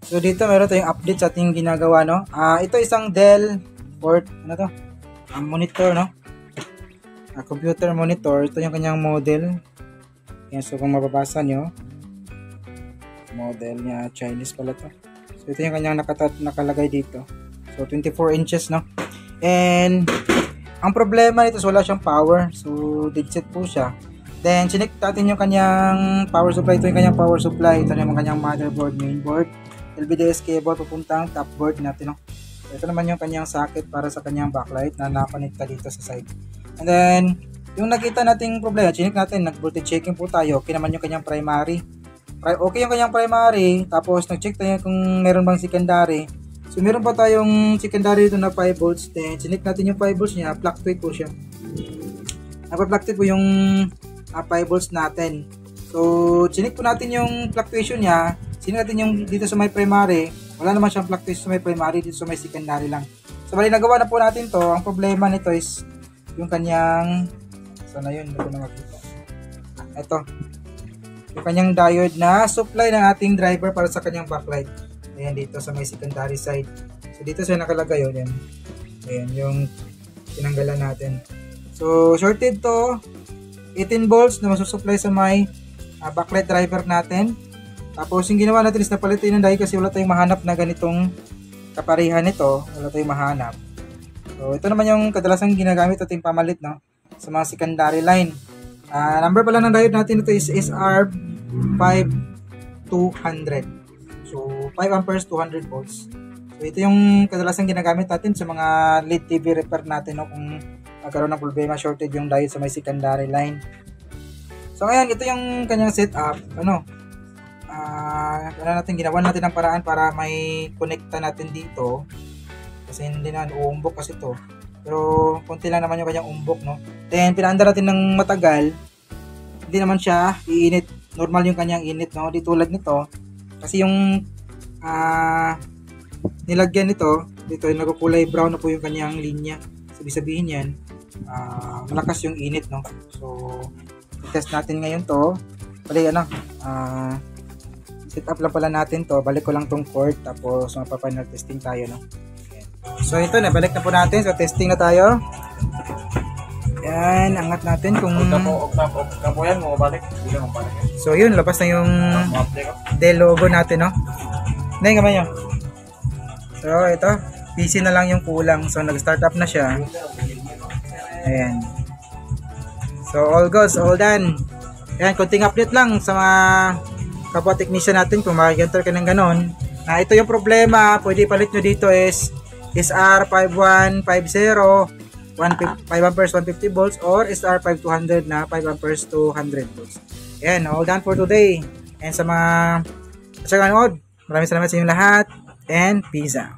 So dito meron tayong update sa ating ginagawa, no. Ito isang Dell port, ano to? Monitor, no. Computer monitor. Ito yung kanyang model. Yan, so kung mababasa nyo, model niya Chinese pala to. So ito yung kanyang nakalagay dito. So 24 inches, no. And ang problema nito is wala siyang power. So dead set po siya. Then chinik natin yung kanyang power supply. Ito yung kanyang power supply. Ito yung kanyang motherboard, mainboard, LVDS cable papuntang top board natin, no. So, ito naman yung kanyang socket para sa kanyang backlight na nakakonekta dito sa side. And then yung nakita nating problema, chinik natin, nag-voltage checking po tayo. Okay naman yung kanyang primary. Okay yung kanyang primary. Tapos nag-check tayo kung meron bang secondary. So meron pa tayong secondary dito na 5 volts. Then chinik natin yung 5 volts niya, fluctuate po siya. Napa-fluctuate po yung 5 volts natin. So chinik po natin yung fluctuation niya. Chinik natin yung dito sa may primary. Wala naman siyang fluctuation sa may primary, dito sa may secondary lang. So bali nagawa na po natin to. Ang problema nito is yung kanyang, sana yun, ito na makita. Ito. Yung kanyang diode na supply ng ating driver para sa kanyang backlight. Ayan, dito sa may secondary side. So dito siya nakalagay yun. Ayan. Ayan yung tinanggalan natin. So shorted to 18 volts na masusupply sa may backlight driver natin. Tapos yung ginawa natin is napalitin ng dahil kasi wala tayong mahanap na ganitong kaparihan nito. Wala tayong mahanap. So ito naman yung kadalasan ginagamit ating pamalit, no, sa mga secondary line. Number pala ng diode natin ito is SR5200. So 5 amperes 200 volts. So ito yung kadalasan ginagamit natin sa mga LED TV repair natin, no, kung nagkaroon ng problema, shorted yung diode sa may secondary line. So ngayon ito yung kanyang setup, ginawa natin ang paraan para may connecta natin dito. Kasi hindi na uumbok kasi to. Pero konti lang naman yung kanyang umbok, no. Then pinaandar natin ng matagal. Hindi naman siya iinit. Normal yung kanyang init, no. Di tulad nito. Kasi yung nilagyan nito, dito yung nagkukulay brown na po yung kanyang linya. Sabihin yan, malakas yung init, no. So test natin ngayon to. Bali set up lang pala natin to. Balik ko lang tong cord tapos mapa-final testing tayo, no. So ito, nabalik na po natin. So testing na tayo. Yan, angat natin kung yan mo balik. So yun, labas na yung Dell logo natin, no. Ngayon kamay nyo. So ito, PC na lang yung kulang. So nag-start up na siya. Ayan. So all goes, all done. Ayan, konting update lang sa mga kapwa technician natin kung mag-enter ka ng ganon. Ito yung problema, pwede palit nyo dito is SR5150 5 amperes 150 volts or SR5200 na 5 amperes 200 volts. Ayan, all done for today. And sa mga nanood, maraming salamat sa inyo lahat and peace out.